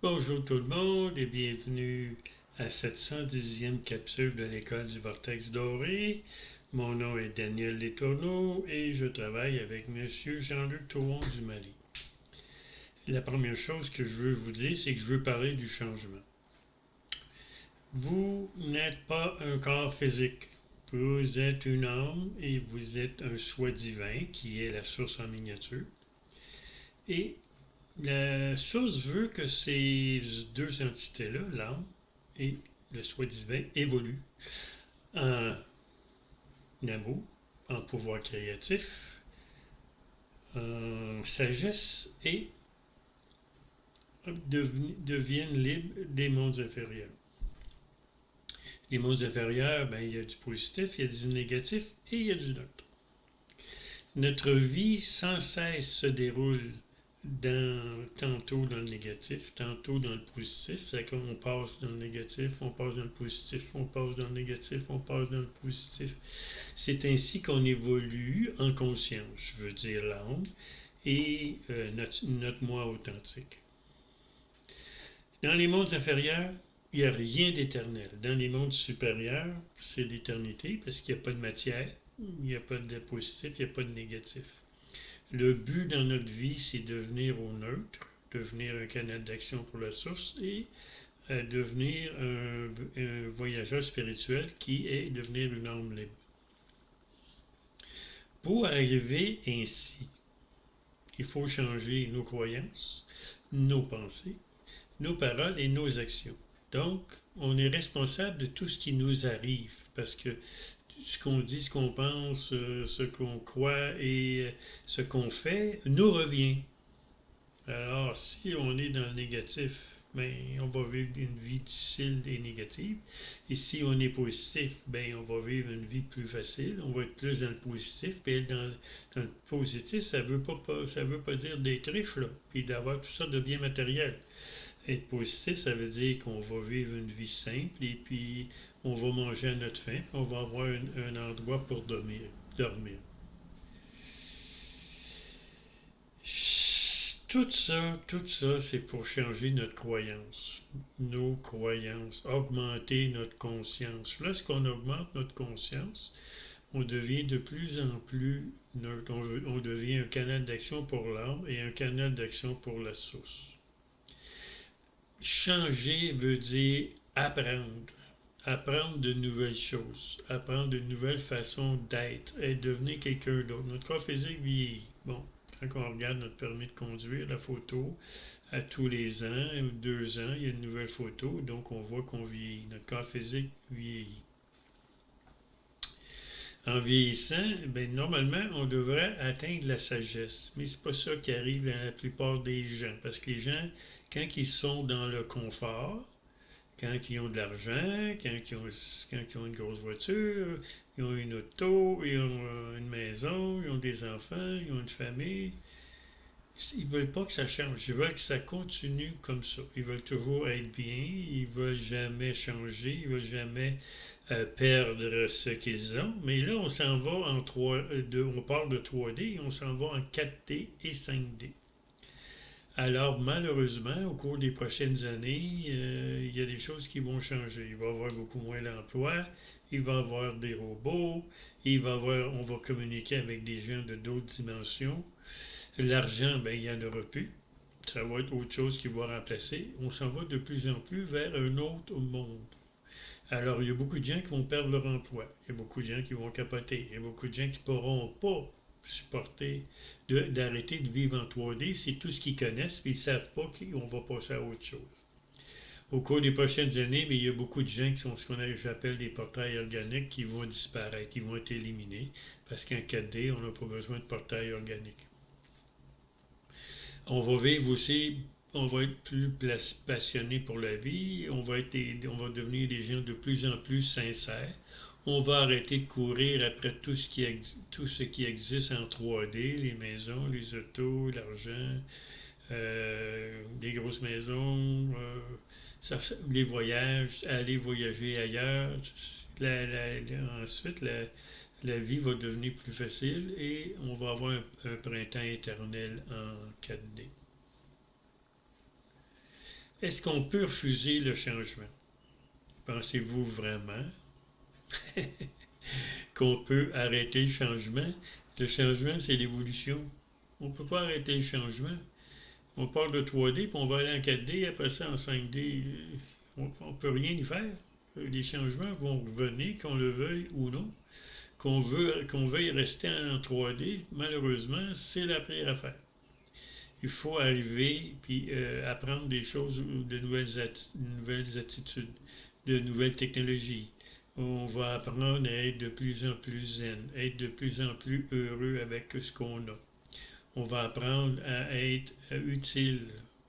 Bonjour tout le monde et bienvenue à cette 110e capsule de l'école du Vortex Doré. Mon nom est Daniel Letourneau et je travaille avec M. Jean-Luc Touron du Mali. La première chose que je veux vous dire, c'est que je veux parler du changement. Vous n'êtes pas un corps physique. Vous êtes une âme et vous êtes un soi divin qui est la source en miniature. Et la source veut que ces deux entités-là, l'âme et le soi divin, évoluent en amour, en pouvoir créatif, en sagesse et deviennent libres des mondes inférieurs. Les mondes inférieurs, il y a du positif, il y a du négatif et il y a du neutre. Notre vie sans cesse se déroule tantôt dans le négatif, tantôt dans le positif. C'est qu'on passe dans le négatif, on passe dans le positif, on passe dans le négatif, on passe dans le positif. C'est ainsi qu'on évolue en conscience, je veux dire l'âme, et notre moi authentique. Dans les mondes inférieurs, il n'y a rien d'éternel. Dans les mondes supérieurs, c'est l'éternité parce qu'il n'y a pas de matière, il n'y a pas de positif, il n'y a pas de négatif. Le but dans notre vie, c'est devenir au neutre, devenir un canal d'action pour la source et devenir un voyageur spirituel qui est devenir une âme libre. Pour arriver ainsi, il faut changer nos croyances, nos pensées, nos paroles et nos actions. Donc, on est responsable de tout ce qui nous arrive parce que ce qu'on dit, ce qu'on pense, ce qu'on croit et ce qu'on fait nous revient. Alors, si on est dans le négatif, on va vivre une vie difficile et négative. Et si on est positif, on va vivre une vie plus facile. On va être plus dans le positif. Puis être dans le positif, ça veut pas dire d'être riche, là, puis d'avoir tout ça de bien matériel. Être positif, ça veut dire qu'on va vivre une vie simple et puis on va manger à notre faim, on va avoir un endroit pour dormir. Tout ça, c'est pour changer notre croyance, nos croyances, augmenter notre conscience. Lorsqu'on augmente notre conscience, on devient de plus en plus neutre. On devient un canal d'action pour l'âme et un canal d'action pour la source. Changer veut dire apprendre. Apprendre de nouvelles choses, apprendre de nouvelles façons d'être et devenir quelqu'un d'autre. Notre corps physique vieillit. Bon, quand on regarde notre permis de conduire, la photo, à tous les ans ou 2 ans, il y a une nouvelle photo, donc on voit qu'on vieillit. Notre corps physique vieillit. En vieillissant, normalement, on devrait atteindre la sagesse. Mais c'est pas ça qui arrive dans la plupart des gens. Parce que les gens, quand ils sont dans le confort, quand ils ont de l'argent, quand ils ont une grosse voiture, ils ont une auto, ils ont une maison, ils ont des enfants, ils ont une famille, ils ne veulent pas que ça change. Ils veulent que ça continue comme ça. Ils veulent toujours être bien, ils ne veulent jamais changer, ils ne veulent jamais perdre ce qu'ils ont. Mais là, on s'en va on parle de 3D, on s'en va en 4D et 5D. Alors, malheureusement, au cours des prochaines années, il y a des choses qui vont changer. Il va y avoir beaucoup moins d'emplois, il va y avoir des robots, on va communiquer avec des gens de d'autres dimensions. L'argent, il n'y en aura plus. Ça va être autre chose qui va remplacer. On s'en va de plus en plus vers un autre monde. Alors, il y a beaucoup de gens qui vont perdre leur emploi. Il y a beaucoup de gens qui vont capoter. Il y a beaucoup de gens qui ne pourront pas supporter d'arrêter de vivre en 3D. C'est tout ce qu'ils connaissent, puis ils ne savent pas qu'on va passer à autre chose. Au cours des prochaines années, il y a beaucoup de gens qui sont ce qu'on j'appelle des portails organiques qui vont disparaître, qui vont être éliminés, parce qu'en 4D, on n'a pas besoin de portails organiques. On va vivre aussi, on va être plus passionné pour la vie, on va devenir des gens de plus en plus sincères. On va arrêter de courir après tout ce qui existe en 3D, les maisons, les autos, l'argent, les grosses maisons, les voyages, aller voyager ailleurs. Ensuite, la vie va devenir plus facile et on va avoir un printemps éternel en 4D. Est-ce qu'on peut refuser le changement? Pensez-vous vraiment qu'on peut arrêter le changement? Le changement, c'est l'évolution. On ne peut pas arrêter le changement. On part de 3D, puis on va aller en 4D, après ça en 5D. On ne peut rien y faire. Les changements vont revenir, qu'on le veuille ou non. Qu'on veuille rester en 3D, malheureusement, c'est la pire affaire. Il faut arriver puis apprendre des choses, nouvelles attitudes, de nouvelles technologies. On va apprendre à être de plus en plus zen, être de plus en plus heureux avec ce qu'on a. On va apprendre à être utile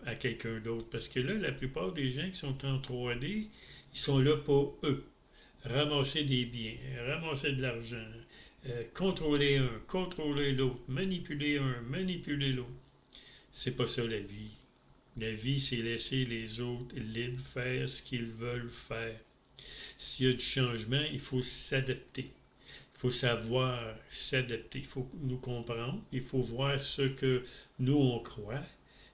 à quelqu'un d'autre. Parce que là, la plupart des gens qui sont en 3D, ils sont là pour eux. Ramasser des biens, ramasser de l'argent, contrôler un, contrôler l'autre, manipuler un, manipuler l'autre. C'est pas ça la vie. La vie, c'est laisser les autres libres faire ce qu'ils veulent faire. S'il y a du changement, il faut s'adapter. Il faut savoir s'adapter. Il faut nous comprendre. Il faut voir ce que nous, on croit.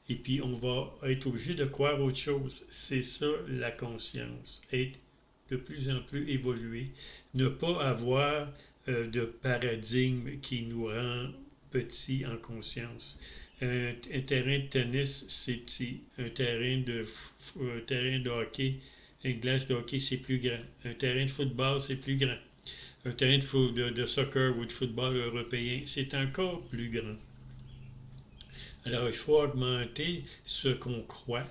Et puis, on va être obligé de croire autre chose. C'est ça, la conscience. Être de plus en plus évolué. Ne pas avoir de paradigme qui nous rend petits en conscience. Un terrain de tennis, c'est petit. Un terrain de hockey, une glace de hockey, c'est plus grand. Un terrain de football, c'est plus grand. Un terrain de soccer ou de football européen, c'est encore plus grand. Alors, il faut augmenter ce qu'on croit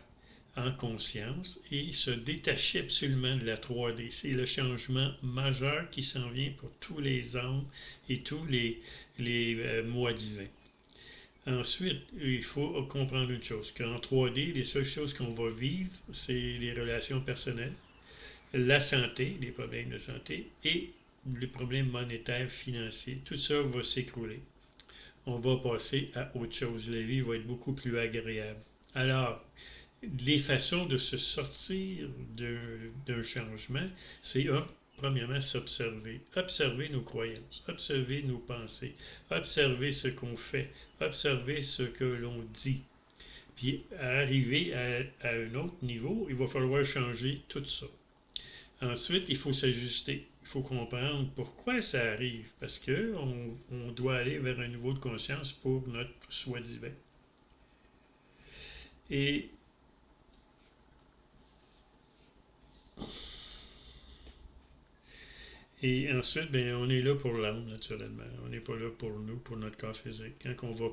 en conscience et se détacher absolument de la 3D. C'est le changement majeur qui s'en vient pour tous les hommes et tous les mois divins. Ensuite, il faut comprendre une chose, qu'en 3D, les seules choses qu'on va vivre, c'est les relations personnelles, la santé, les problèmes de santé et les problèmes monétaires, financiers. Tout ça va s'écrouler. On va passer à autre chose. La vie va être beaucoup plus agréable. Alors, les façons de se sortir d'un changement, c'est premièrement s'observer. Observer nos croyances, observer nos pensées, observer ce qu'on fait, observer ce que l'on dit. Puis, arriver à un autre niveau, il va falloir changer tout ça. Ensuite, il faut s'ajuster. Il faut comprendre pourquoi ça arrive. Parce qu'on doit aller vers un niveau de conscience pour notre soi divin. Et ensuite, on est là pour l'âme, naturellement. On n'est pas là pour nous, pour notre corps physique. Quand on va